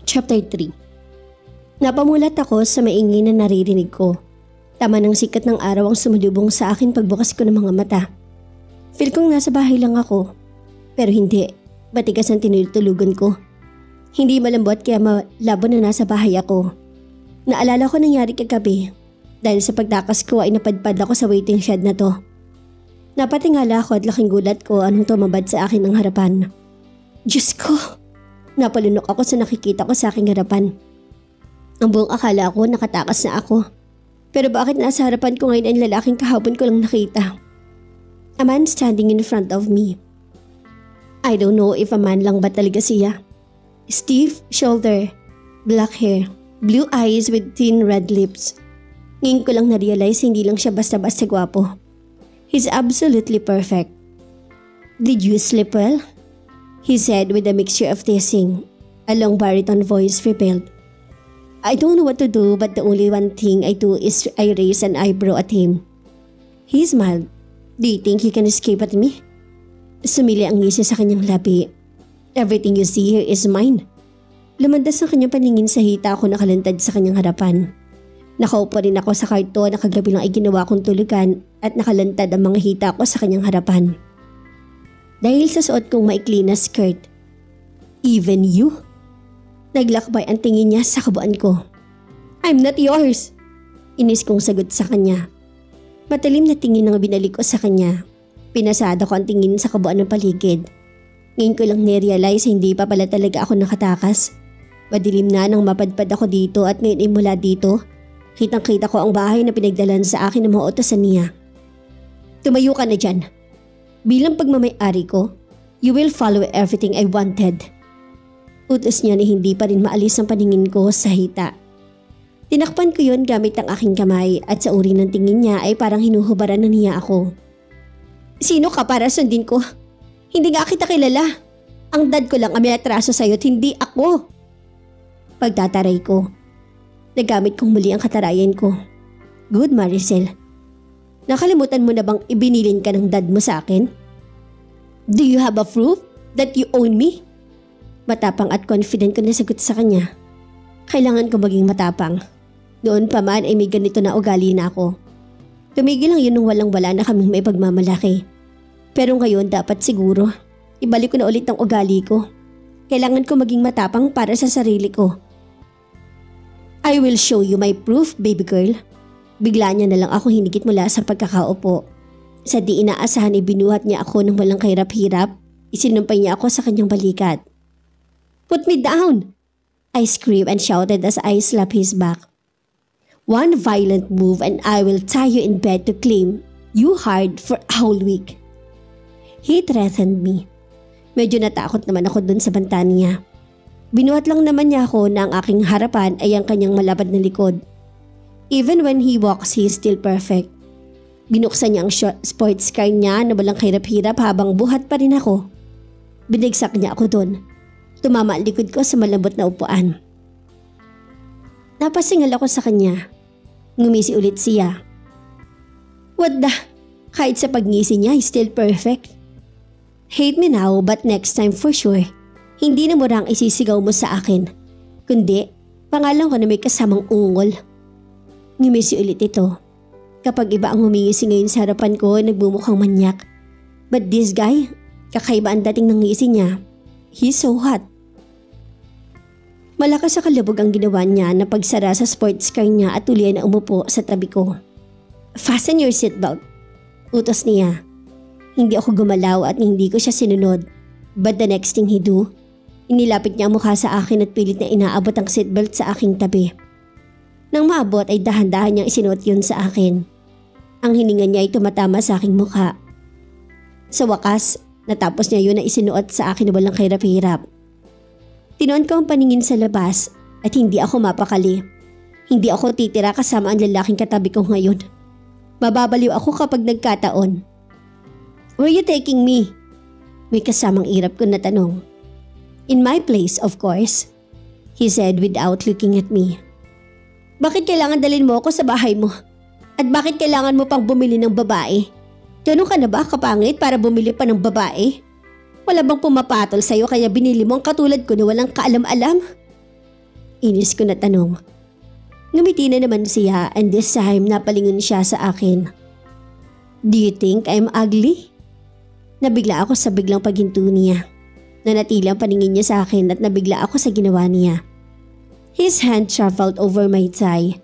Chapter 3. Napamulat ako sa maingay na naririnig ko. Tama ng sikat ng araw ang sumalubong sa akin pagbukas ko ng mga mata. Feel kong nasa bahay lang ako. Pero hindi, matigas ang tinutulugan ko. Hindi malambot kaya malabo na nasa bahay ako. Naalala ko nangyari kagabi. Dahil sa pagtakas ko ay napadpad ako sa waiting shed na to. Napatingala ako at laking gulat ko anong tumabad sa akin ng harapan. Diyos ko! Napalunok ako sa nakikita ko sa aking harapan. Ang buong akala ko nakatakas na ako. Pero bakit nasa harapan ko ngayon ang lalaking kahapon ko lang nakita? A man standing in front of me. I don't know if a man lang ba talaga siya. Stiff shoulder, black hair, blue eyes with thin red lips. Ngayon ko lang na-realize hindi lang siya basta-basta gwapo. He's absolutely perfect. Did you sleep well? He said with a mixture of teasing. A long baritone voice rebelled. I don't know what to do but the only one thing I do is I raise an eyebrow at him. He smiled. Do you think you can escape at me? Sumili ang ngisi sa kanyang labi. Everything you see here is mine. Lumandas ang kanyang paningin sa hita ako nakalantad sa kanyang harapan. Nakaupo rin ako sa karto na kagabi lang ay ginawa kong tulugan at nakalantad ang mga hita ko sa kanyang harapan. Dahil sa suot kong maikli na skirt. Even you? Naglakbay ang tingin niya sa kabuan ko. I'm not yours! Inis kong sagot sa kanya. Matalim na tingin ang binalik ko sa kanya. Pinasada ko ang tingin sa kabuan ng paligid. Ngayon ko lang na-realize hindi pa pala talaga ako nakatakas. Madilim na nang mapadpad ako dito at ngayon ay mula dito. Kitang-kita ko ang bahay na pinagdalan sa akin ng mga utosan niya. Tumayo ka na dyan. Bilang pagmamay-ari ko, you will follow everything I wanted. Utos niya na hindi pa rin maalis ang paningin ko sa hita. Tinakpan ko yon gamit ang aking kamay at sa uri ng tingin niya ay parang hinuhubaran na niya ako. Sino ka para sundin ko? Hindi nga kita kilala. Ang dad ko lang ang may atraso sa'yo at hindi ako. Pagtataray ko. Nagamit kong muli ang katarayan ko. Good Maricel. Nakalimutan mo na bang ibinilin ka ng dad mo sa akin? Do you have a proof that you own me? Matapang at confident ko na sagot sa kanya. Kailangan ko maging matapang. Noon pa man ay may ganito na ugali na ako. Tumigil lang yun nung walang-wala na kaming may pagmamalaki. Pero ngayon dapat siguro, ibalik ko na ulit ang ugali ko. Kailangan ko maging matapang para sa sarili ko. I will show you my proof, baby girl. Bigla niya na lang ako hinigit mula sa pagkakaupo. Sa di inaasahan ay binuhat niya ako ng walang kahirap-hirap. Isinumpay niya ako sa kanyang balikat. Put me down! I screamed and shouted as I slapped his back. One violent move and I will tie you in bed to claim you hard for a whole week. He threatened me. Medyo natakot naman ako dun sa banta niya. Binuhat lang naman niya ako na ang aking harapan ay ang kanyang malapad na likod. Even when he walks, he is still perfect. Binuksan niya ang sports car niya na walang kahirap-hirap habang buhat pa rin ako. Binigsak niya ako doon. Tumama ang likod ko sa malambot na upuan. Napasingal ako sa kanya. Ngumisi ulit siya. What the? Kahit sa pagngisi niya, he's still perfect. Hate me now but next time for sure, hindi na murang isisigaw mo sa akin. Kundi, pangalan ko na may kasamang ungol. Ngumisi ulit ito. Kapag iba ang humingisi ngayon sa harapan ko, nagmumukhang manyak. But this guy, kakaiba ang dating ng ngisi niya. He's so hot. Malakas sa kalabog ang ginawa niya na pagsara sa sports car niya at tuloy na umupo sa tabi ko. Fasten your seatbelt. Utos niya. Hindi ako gumalaw at hindi ko siya sinunod. But the next thing he do, inilapit niya ang mukha sa akin at pilit na inaabot ang seatbelt sa aking tabi. Nang maabot ay dahan-dahan niyang isinuot yun sa akin. Ang hininga niya ay tumatama sa aking mukha. Sa wakas, natapos niya yun na isinuot sa akin na walang kahirap-hirap. Tinoon ko ang paningin sa labas at hindi ako mapakali. Hindi ako titira kasama ang lalaking katabi ko ngayon. Mababaliw ako kapag nagkataon. Where are you taking me? May kasamang irap ko na tanong. In my place, of course, he said without looking at me. Bakit kailangan dalhin mo ako sa bahay mo? At bakit kailangan mo pang bumili ng babae? Ganun ka na ba kapangit para bumili pa ng babae? Wala bang pumapatol sa'yo kaya binili mo ang katulad ko na walang kaalam-alam? Inis ko na tanong. Ngumiti na naman siya and this time napalingon siya sa akin. Do you think I'm ugly? Nabigla ako sa biglang paghinto niya. Nanatili ang paningin niya sa akin at nabigla ako sa ginawa niya. His hand traveled over my thigh.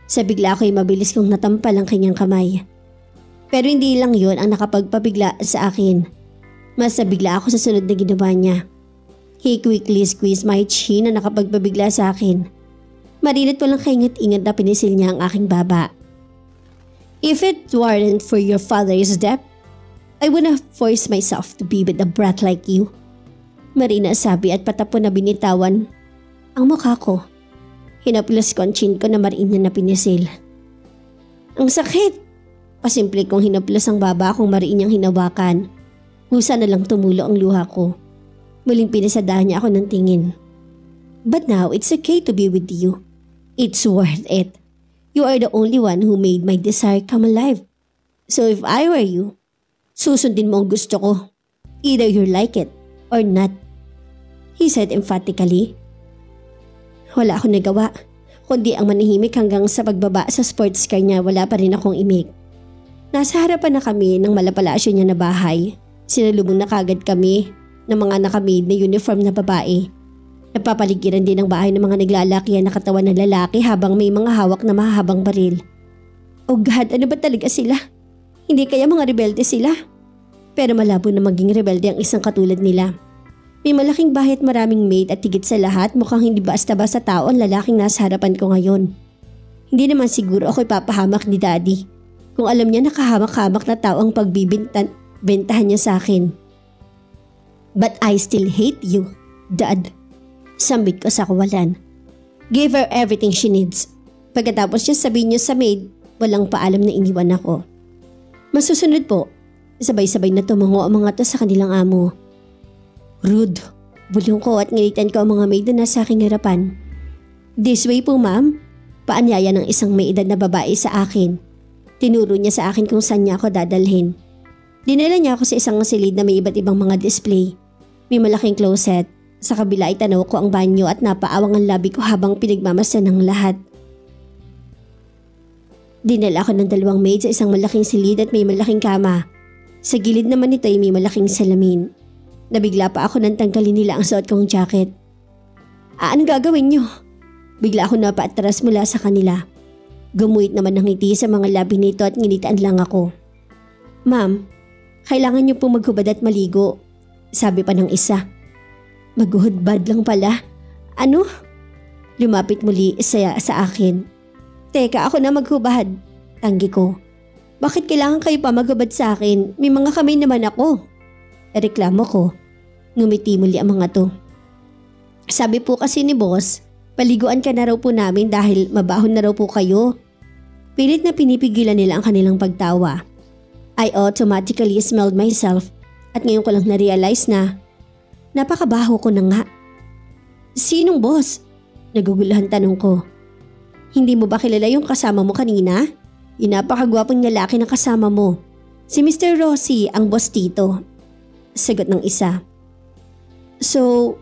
Sa bigla ako'y mabilis kong natampal ang kanyang kamay. Pero hindi lang yon ang nakapagpabigla sa akin. Mas nabigla ako sa sunod na ginawa niya. He quickly squeezed my chin na nakapagpabigla sa akin. Marinat walang kaingat-ingat na pinisil niya ang aking baba. If it weren't for your father's death, I would have forced myself to be with a brat like you. Marina sabi at patapon na binitawan ang mukha ko. Hinaplos ko ang chin ko na marina na pinisil. Ang sakit! Pasimple kong hinaplos ang baba kung mariin niyang hinawakan. Husa na lang tumulo ang luha ko. Muling pinasadahan niya ako ng tingin. But now it's okay to be with you. It's worth it. You are the only one who made my desire come alive. So if I were you, susundin mo ang gusto ko. Either you like it or not. He said emphatically. Wala akong nagawa, kundi ang manahimik hanggang sa pagbaba sa sports car niya wala pa rin akong imik. Nasa harapan na kami ng malapalasyo niya na bahay. Sinalubong na kagad kami ng mga nakamade na uniform na babae. Napapaligiran din ang bahay ng mga naglalakihan na katawan ng lalaki habang may mga hawak na mahahabang baril. Oh God, ano ba talaga sila? Hindi kaya mga rebelde sila? Pero malabo na maging rebelde ang isang katulad nila. May malaking bahay at maraming maid at higit sa lahat mukhang hindi basta-basta tao ang lalaking nasa harapan ko ngayon. Hindi naman siguro ako'y papahamak ni Daddy kung alam niya nakahamak-hamak na tao ang pagbibintahan niya sa akin. But I still hate you, Dad. Sambit ko sa kawalan. Give her everything she needs. Pagkatapos niya sabihin niyo sa maid, walang paalam na iniwan ako. Masusunod po, sabay-sabay na tumango ang mga to sa kanilang amo. Rude. Bulong ko at ngilitan ko ang mga maid na nasa aking harapan. This way po ma'am. Paanyaya ng isang may edad na babae sa akin. Tinuro niya sa akin kung saan niya ako dadalhin. Dinala niya ako sa isang silid na may iba't ibang mga display. May malaking closet. Sa kabila ay tanaw ko ang banyo at napaawang ang labi ko habang pinagmamasdan ng lahat. Dinala ako ng 2 maid sa isang malaking silid at may malaking kama. Sa gilid naman nito ay may malaking salamin. Nabigla pa ako nang tanggalin nila ang suot kong jacket. Anong gagawin niyo? Bigla ako napaatras mula sa kanila. Gumuhit naman ng ngiti sa mga labi nito at nginitaan lang ako. Ma'am, kailangan niyo po maghubad at maligo. Sabi pa ng isa. Maghubad lang pala. Ano? Lumapit muli sa akin. Teka, ako na maghubad. Tanggi ko. Bakit kailangan kayo pa maghubad sa akin? May mga kamay naman ako. Reklamo ko. Ngumiti muli ang mga to. Sabi po kasi ni boss, paliguan ka na raw po namin dahil mabahon na raw po kayo. Pilit na pinipigilan nila ang kanilang pagtawa. I automatically smelled myself at ngayon ko lang na-realize na napakabaho ko na nga. Sinong boss? Naguguluhan tanong ko. Hindi mo ba kilala yung kasama mo kanina? Yung napakagwapong lalaki na kasama mo. Si Mr. Rossi ang boss dito. Sagot ng isa. So,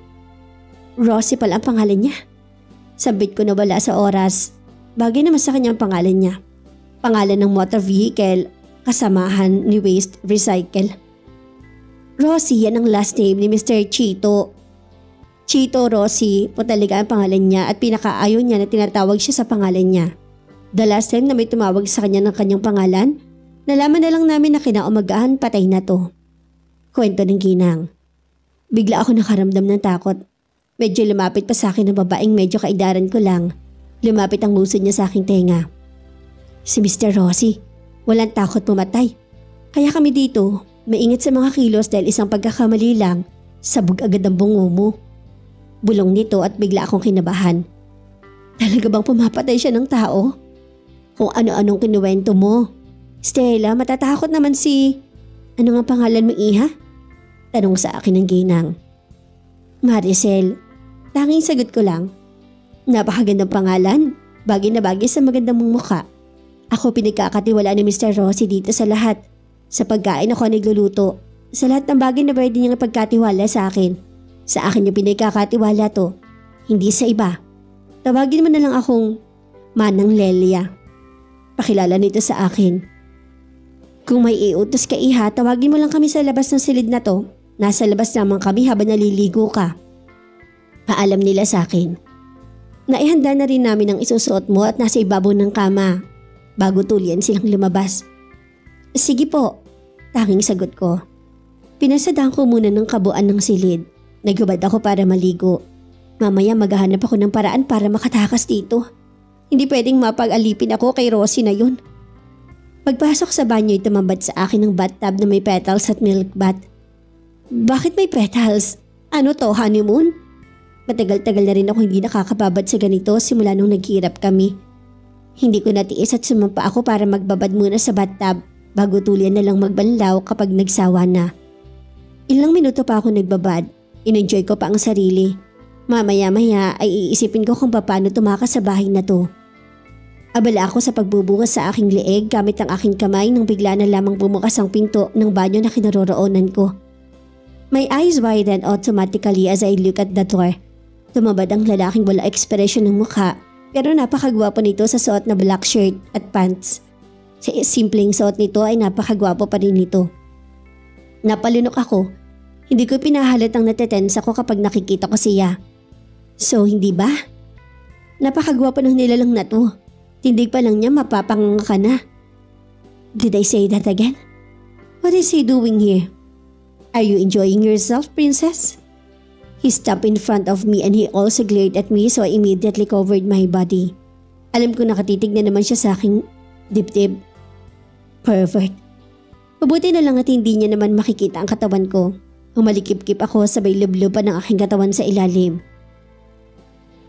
Rossi pala ang pangalan niya. Sabit ko na wala sa oras. Bagay naman sa kanyang pangalan niya. Pangalan ng motor vehicle, kasamahan ni Waste Recycle. Rossi yan ang last name ni Mr. Chito. Chito Rossi po talaga ang pangalan niya at pinakaayaw niya na tinatawag siya sa pangalan niya. The last time na may tumawag sa kanya ng kanyang pangalan, nalaman na lang namin na kinaumagahan patay na to. Kwento ng ginang. Bigla ako nakaramdam ng takot. Medyo lumapit pa sa akin ng babaeng medyo kaidaran ko lang. Lumapit ang musod niya sa aking tenga. Si Mr. Rossi, walang takot pumatay. Kaya kami dito, maingat sa mga kilos dahil isang pagkakamali lang, sabog agad ang bungo mo. Bulong nito at bigla akong kinabahan. Talaga bang pumapatay siya ng tao? Kung ano-anong kinuwento mo. Stella, matatakot naman si... Ano nga pangalan mo, Iha? Tanong sa akin ng ginang. Maricel, tanging sagot ko lang. Napakagandang pangalan, bagay na bagay sa magandang mong mukha. Ako pinagkakatiwala ni Mr. Rossi dito sa lahat. Sa pagkain ako nagluluto. Sa lahat ng bagay na pwede niyang ipagkatiwala sa akin. Sa akin yung pinagkakatiwala to, hindi sa iba. Tawagin mo na lang akong Manang Lelia. Pakilala nito sa akin. Kung may iutos ka iha, tawagin mo lang kami sa labas ng silid na to. Nasa labas naman kami habang naliligo ka. Paalam nila sa akin. Naihanda na rin namin ang isusuot mo at nasa ibabaw ng kama. Bago tulian silang lumabas. Sige po, tanging sagot ko. Pinasadaan ko muna ng kabuuan ng silid. Naghubad ako para maligo. Mamaya maghahanap ako ng paraan para makatakas dito. Hindi pwedeng mapag-alipin ako kay Rosie na yun. Pagpasok sa banyo ay tumambad sa akin ng bathtub na may petals at milk bath. Bakit may petals? Ano to, honeymoon? Matagal-tagal na rin ako hindi nakakababad sa ganito simula nung naghirap kami. Hindi ko natiis at sumampa ako para magbabad muna sa bathtub bago tulian na lang magbanlaw kapag nagsawa na. Ilang minuto pa ako nagbabad, in-enjoy ko pa ang sarili. Mamaya-maya ay iisipin ko kung paano tumakas sa bahay na to. Abala ako sa pagbubukas sa aking leeg gamit ang aking kamay nang bigla na lamang bumukas ang pinto ng banyo na kinaroroonan ko. My eyes widened automatically as I look at the door. Tumabad ang lalaking wala ekspresyon ng mukha pero napakagwapo nito sa suot na black shirt at pants. Sa simpleng suot nito ay napakagwapo pa rin nito. Napalunok ako. Hindi ko pinahalatang natetense ako kapag nakikita ko siya. So hindi ba? Napakagwapo ng nilalang na to. Tindig pa lang niya mapapanganga ka na. Did I say that again? What is he doing here? Are you enjoying yourself, princess? He stopped in front of me and he also glared at me so I immediately covered my body. Alam ko nakatitig na naman siya sa aking dibdib. Perfect. Mabuti na lang at hindi niya naman makikita ang katawan ko. Humalikip-kip ako sabay lubluban ng aking katawan sa ilalim.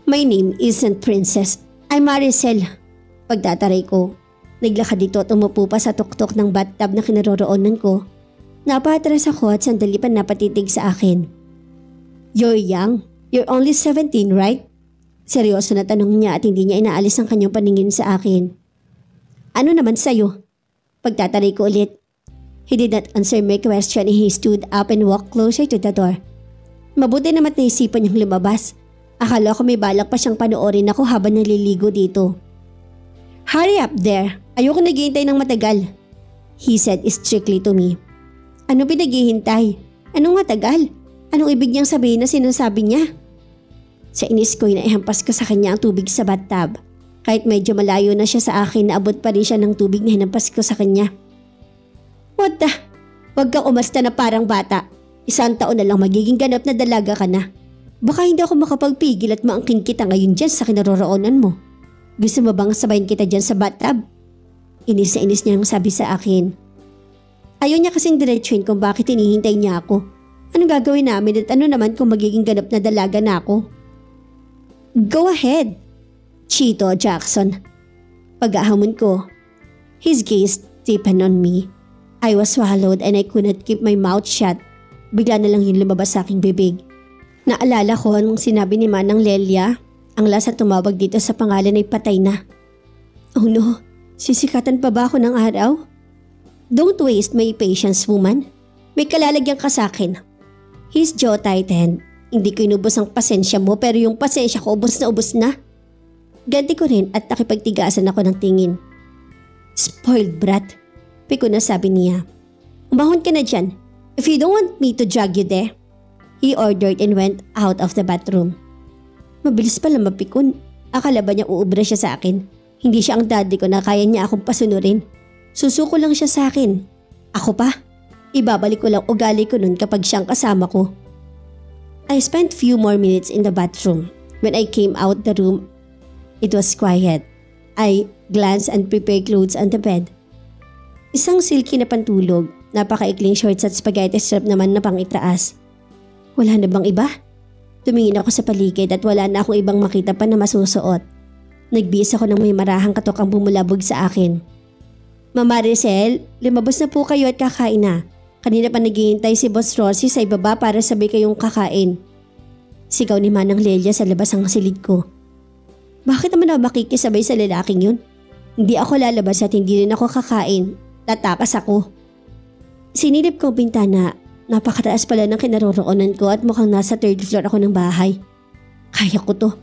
My name isn't Princess. I'm Maricel. Pagtataray ko. Naglakad dito at umupo pa sa tuktok ng bathtub na kinaroroonan ko. Napatras ako at sandali pa napatitig sa akin. You're young. You're only 17, right? Seryoso na tanong niya at hindi niya inaalis ang kanyang paningin sa akin. Ano naman sa'yo? Pagtataray ko ulit. He did not answer my question and he stood up and walked closer to the door. Mabuti naman naisipan niyang lumabas. Akala ko may balak pa siyang panoorin ako habang naliligo dito. Hurry up there. Ayoko naghihintay ng matagal. He said strictly to me. Ano pinaghihintay? Anong matagal? Anong ibig niyang sabihin na sinasabi niya? Sa inis ko inaihampas ko sa kanya ang tubig sa bathtub. Kahit medyo malayo na siya sa akin, naabot pa rin siya ng tubig na hinampas ko sa kanya. What the? Huwag kang umasta na parang bata. 1 taon na lang magiging ganap na dalaga ka na. Baka hindi ako makapagpigil at maangking kita ngayon dyan sa kinaroroonan mo. Gusto mo bang sabayin kita dyan sa bathtub? Inis na inis niyang sabi sa akin. Ayaw niya kasing diretsuhin kung bakit hinihintay niya ako. Anong gagawin namin at ano naman kung magiging ganap na dalaga na ako? Go ahead, Chito Jackson. Pag-ahamon ko. His gaze deepened on me. I was swallowed and I could not keep my mouth shut. Bigla na lang yung lumabas sa aking bibig. Naalala ko nung sinabi ni Manang Lelia, ang last na tumawag dito sa pangalan ay patay na. Oh no, sisikatan pa ba ako ng araw? Don't waste my patience, woman. May kalalagyan ka sa akin. His jaw tightened. Hindi ko inubos ang pasensya mo pero yung pasensya ko ubos na. Ganti ko rin at nakipagtigasan ako ng tingin. Spoiled brat. Piko na sabi niya. Umahon ka na dyan. If you don't want me to drag you there. He ordered and went out of the bathroom. Mabilis pala mapikon. Akala ba niya uubra siya sa akin? Hindi siya ang daddy ko na kaya niya akong pasunurin. Susuko lang siya sa akin. Ako pa? Ibabalik ko lang ugali ko nun kapag siyang kasama ko. I spent few more minutes in the bathroom. When I came out the room, it was quiet. I glanced and prepared clothes on the bed. Isang silky na pantulog, napakaikling shorts at spaghetti strap naman na pangitaas. Wala na bang iba? Tumingin ako sa paligid at wala na akong ibang makita pa na masusuot. Nagbihis ako ng may marahang katok ang bumulabog sa akin. Mama Maricel, lumabas na po kayo at kakain na. Kanina pa naghihintay si Boss Rosie sa ibaba para sabay kayong kakain. Sigaw ni Manang Lelia sa labas ang silid ko. Bakit naman ako makikisabay sa lalaking yun? Hindi ako lalabas at hindi rin ako kakain. Tatakas ako. Sinilip ko ang bintana. Napakataas pala ng kinaroroonan ko at mukhang nasa 3rd floor ako ng bahay. Kaya ko to.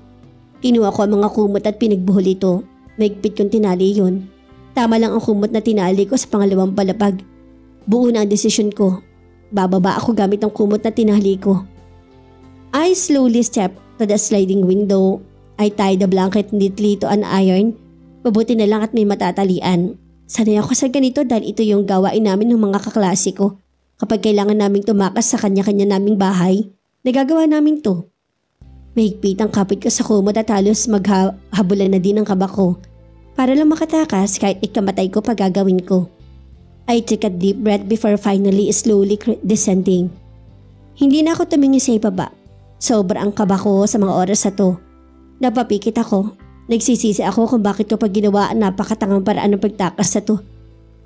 Kinuha ko ang mga kumot at pinagbuhol ito. Maigpit kong tinali yun. Tama lang ang kumot na tinali ko sa pangalawang palapag. Buo na ang desisyon ko. Bababa ako gamit ang kumot na tinali ko. I slowly stepped to the sliding window. I tied the blanket neatly to an iron. Mabuti na lang at may matatalian. Sanay ako sa ganito dahil ito yung gawain namin ng mga kaklase ko. Kapag kailangan naming tumakas sa kanya-kanya naming bahay, nagagawa namin to. Mahigpit ang kapit ko sa kumot at halos maghabulan na din ang kaba ko. Para lang makatakas kahit ikamatay ko pag gagawin ko. I took a deep breath before finally slowly descending. Hindi na ako tumingin sa ibaba. Sobra ang kaba ko sa mga oras na to. Napapikit ako. Nagsisisi ako kung bakit ko pag ginawa ang napakatangang paraan ng pagtakas na to.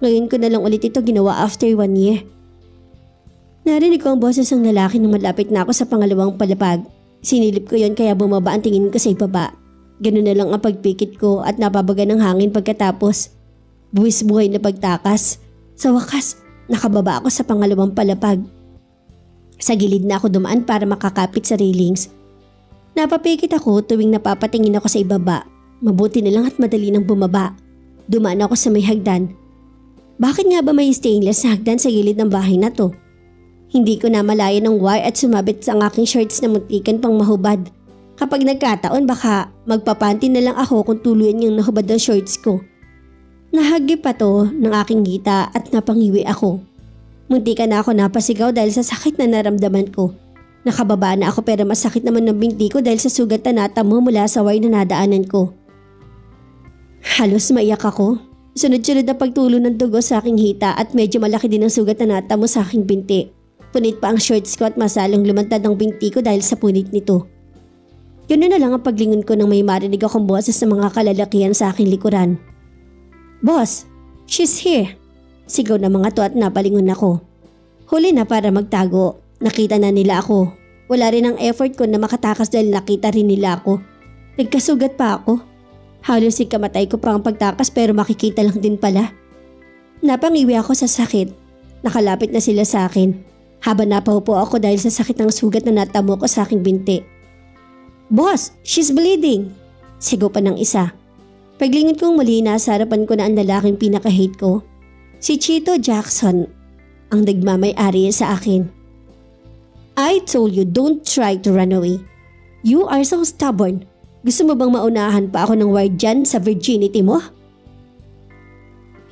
Ngayon ko na lang ulit ito ginawa after 1 year. Narinig ko ang boses ng lalaki nang malapit na ako sa pangalawang palapag. Sinilip ko yon kaya bumaba ang tingin ko sa ibaba. Ganun na lang ang pagpikit ko at napabaga ng hangin pagkatapos. Buwis buhay na pagtakas. Sa wakas, nakababa ako sa pangalawang palapag. Sa gilid na ako dumaan para makakapit sa railings. Napapikit ako tuwing napapatingin ako sa ibaba. Mabuti na lang at madali nang bumaba. Dumaan ako sa may hagdan. Bakit nga ba may stainless na hagdan sa gilid ng bahay na to? Hindi ko na malaya ng wire at sumabit sa aking shorts na muntikan pang mahubad. Kapag nagkataon baka magpapanti na lang ako kung tuluyan yung nahubad ang shorts ko. Nahagip pa to ng aking hita at napangiwi ako. Muntikan na ako napasigaw dahil sa sakit na naramdaman ko. Nakababa na ako pero masakit naman ng binti ko dahil sa sugat na natamo mula sa wire na nadaanan ko. Halos maiyak ako. Sunod-sunod na pagtulo ng dugo sa aking hita at medyo malaki din ang sugat na natamo sa aking binti. Punit pa ang shorts ko at masalong lumantad ang binti ko dahil sa punit nito. Ganoon na lang ang paglingon ko nang may marinig akong boses sa mga kalalakihan sa aking likuran. Boss, she's here! Sigaw na mga to at napalingon ako. Huli na para magtago. Nakita na nila ako. Wala rin ang effort ko na makatakas dahil nakita rin nila ako. Nagkasugat pa ako. Halos ikamatay ko pa ang pagtakas pero makikita lang din pala. Napangiwi ako sa sakit. Nakalapit na sila sa akin. Habang napahupo ako dahil sa sakit ng sugat na natamo ko sa aking binti. Boss, she's bleeding! Sigaw pa ng isa. Paglingon kong muli nasa harapan ko na ang lalaking pinaka-hate ko. Si Chito Jackson, ang nagmamay-ari sa akin. I told you don't try to run away. You are so stubborn. Gusto mo bang maunahan pa ako ng wire dyan sa virginity mo?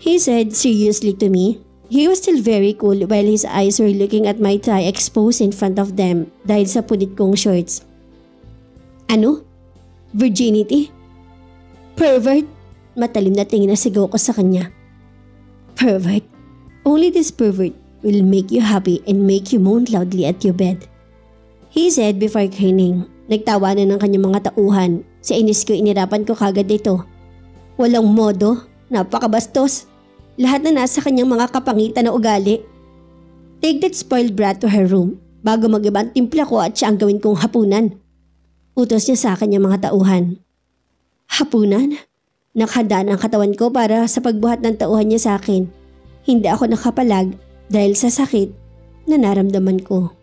He said seriously to me. He was still very cool while his eyes were looking at my thigh exposed in front of them dahil sa punit kong shorts. Ano? Virginity? Pervert? Matalim na tingin na sigaw ko sa kanya. Pervert? Only this pervert will make you happy and make you moan loudly at your bed. He said before grinning. Nagtawanan ng kanyang mga tauhan. Sa inis ko inirapan ko kagad ito. Walang modo, napakabastos. Lahat na nasa kanyang mga kapangitan na ugali. Take that spoiled brat to her room bago mag-iba ang timpla ko at siya ang gawin kong hapunan. Utos niya sa kanyang mga tauhan. Hapunan? Nakhanda ang katawan ko para sa pagbuhat ng tauhan niya sa akin. Hindi ako nakapalag dahil sa sakit na naramdaman ko.